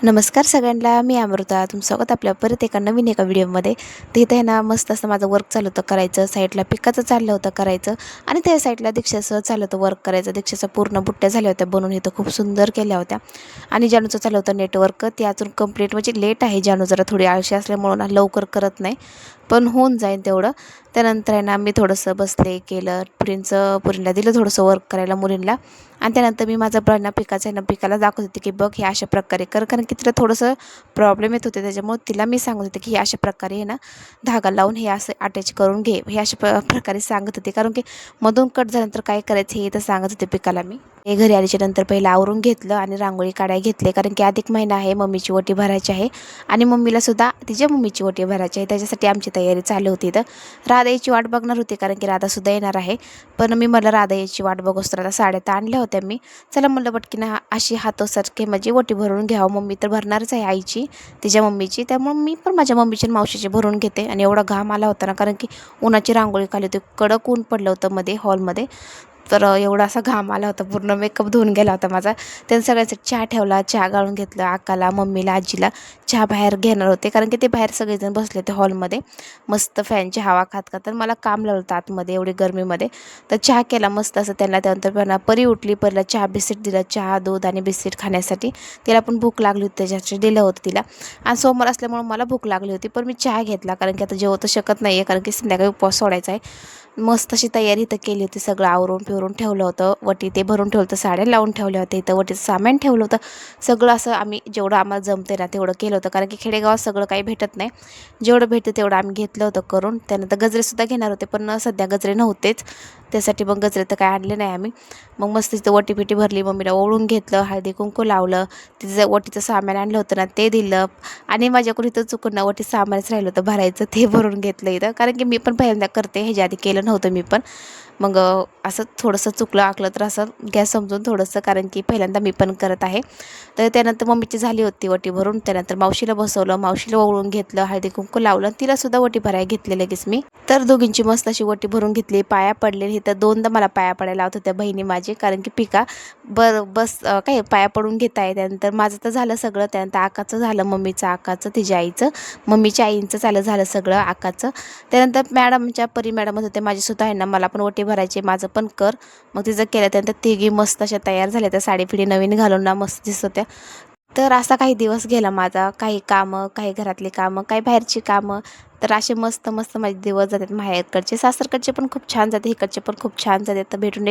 नमस्कार सगळ्यांना, मी अमृता. तुमचं स्वागत आपल्या परत एका नवीन व्हिडिओमध्ये. तर इथे आहे ना, मस्त असं माझं वर्क चालू होतं करायचं. साईडला पिकाचं चाललं होतं करायचं आणि त्या साईडला दीक्षाचं चाललं होतं वर्क करायचं. दीक्षाच्या पूर्ण बुट्ट्या झाल्या होत्या बनवून, इथं खूप सुंदर केल्या होत्या. आणि जानूचं चाललं होतं नेटवर्क. ते अजून कंप्लीट म्हणजे लेट आहे. जानू जरा थोडी आळशी असल्यामुळं ना लवकर करत नाही, पण होऊन जाईल तेवढं. त्यानंतर आहे ना, मी थोडंसं बसले, केलं. पुरीला दिलं थोडंसं वर्क करायला मुलींना. आणि त्यानंतर मी माझं पिकाचं आहे ना, पिकाला दाखवत होते की बघ हे अशा प्रकारे कर, कारण की तिला थोडंसं प्रॉब्लेम येत होते. त्याच्यामुळे तिला मी सांगत होते की हे अशा प्रकारे आहे ना, धागा लावून हे असं अटॅच करून घे, हे अशा प्रकारे सांगत होते. कारण की मधून कट झाल्यानंतर काय करायचं हे तर सांगत होते पिकाला मी. हे घरी आल्याच्या नंतर पहिलं आवरून घेतलं आणि रांगोळी काढायला घेतले, कारण की अधिक महिना आहे, मम्मीची ओटी भरायची आहे आणि मम्मीला सुद्धा तिच्या मम्मीची ओटी भरायची आहे. त्याच्यासाठी आमची तयारी चालू होती. तर राधा याची वाट बघणार होती, कारण की राधासुद्धा येणार आहे. पण मी मला राधा याची वाट बघूस तर आता साड्या तर आणल्या होत्या मी. चला म्हणलं पटकीनं अशी हातोसारखे म्हणजे ओटी भरून घ्यावं. मम्मी तर भरणारच आहे आईची, तिच्या मम्मीची. त्यामुळे मी पण माझ्या मम्मीची आणि मावशीची भरून घेते. आणि एवढा घाम आला होता ना, कारण की उन्हाची रांगोळी काढली होती, कडक ऊन पडलं होतं मध्ये हॉलमध्ये. तर एवढा असा घाम आला होता, पूर्ण मेकअप धुवून गेला होता माझा. त्यांनी सगळ्यांसाठी चहा ठेवला, चहा गाळून घेतलं. आकाला, मम्मीला, आजीला चहा बाहेर घेणार होते, कारण की ते बाहेर सगळेजण बसले होते हॉलमध्ये मस्त फॅनची हवा खात खात. तर मला काम लावलं होतं आतमध्ये एवढी गरमीमध्ये. तर चहा केला मस्त असं त्यांना. त्यानंतर पण परी उठली, पहिला चहा बिस्किट दिलं, चहा दूध आणि बिस्किट खाण्यासाठी. तिला पण भूक लागली होती, त्याच्यासाठी दिलं होतं तिला. आणि सोमवार असल्यामुळे मला भूक लागली होती, पण मी चहा घेतला, कारण की आता जेवू तर शकत नाही आहे, कारण की संध्याकाळी उपवास सोडायचा आहे. मस्त अशी तयारी इथं केली होती, सगळं आवरून फिरून ठेवलं होतं. वटी ते भरून ठेवलं होतं, साड्या लावून ठेवल्या होत्या, इथं वटीचं सामान ठेवलं होतं. सगळं असं आम्ही जेवढं आम्हाला जमते ना तेवढं केलं होतं, कारण की खेडेगावात सगळं काही भेटत नाही. जेवढं भेटतं तेवढं आम्ही घेतलं होतं करून. त्यानंतर गजरेसुद्धा घेणार होते, पण सध्या गजरे नव्हतेच, त्यासाठी मग गजरे तर काय आणले नाही आम्ही. मग मस्त तिथं वटी भरली, मम्मीला ओळून घेतलं, हळदी कुंकू लावलं, तिचं वटीचं सामान आणलं होतं ना ते दिलं. आणि माझ्याकडून इथं चुकून ना वटी सामानच राहिलं होतं भरायचं, ते भरून घेतलं इथं, कारण की मी पण पहिल्यांदा करते, ह्याच्या आधी केलं नव्हतं मी पण. मग असं थोडंसं चुकलं आकलं तर असं गॅस समजून थोडंसं, कारण की पहिल्यांदा मी पण करत आहे. तर त्यानंतर मम्मीची झाली होती वटी भरून. त्यानंतर मावशीला बसवलं, मावशीला ओळून घेतलं, हळदी कुंकू लावलं, तिलासुद्धा वटी भरायला घेतली लगेच मी. तर दोघींची मस्त अशी वटी भरून घेतली, पाया पडले. इथं दोनदा मला पाया पडायला लावत होत्या बहिणी माझी, कारण की पिका काय पाया पडून घेत आहे. त्यानंतर माझं तर झालं सगळं. त्यानंतर आकाचं झालं, मम्मीचं, आकाचं, तिच्या आईचं, मम्मीच्या आईंचं झालं सगळं आकाचं. त्यानंतर मॅडमच्या परी मॅडम होते माझीसुद्धा आहे ना, मला पण ओटी भरायची, माझं पण कर. मग तिचं केलं. त्यानंतर तिघी मस्त अशा तयार झाल्या, त्या साडी पिढी नवीन घालून ना मस्त दिसत होत्या. तर असा काही दिवस गेला माझा, काही कामं, काही घरातली कामं, काही बाहेरची कामं. तर असे मस्त मस्त माझे दिवस जातात. माहेरकडचे, सासरकडचे पण खूप छान जाते, इकडचे पण खूप छान जाते. तर भेटून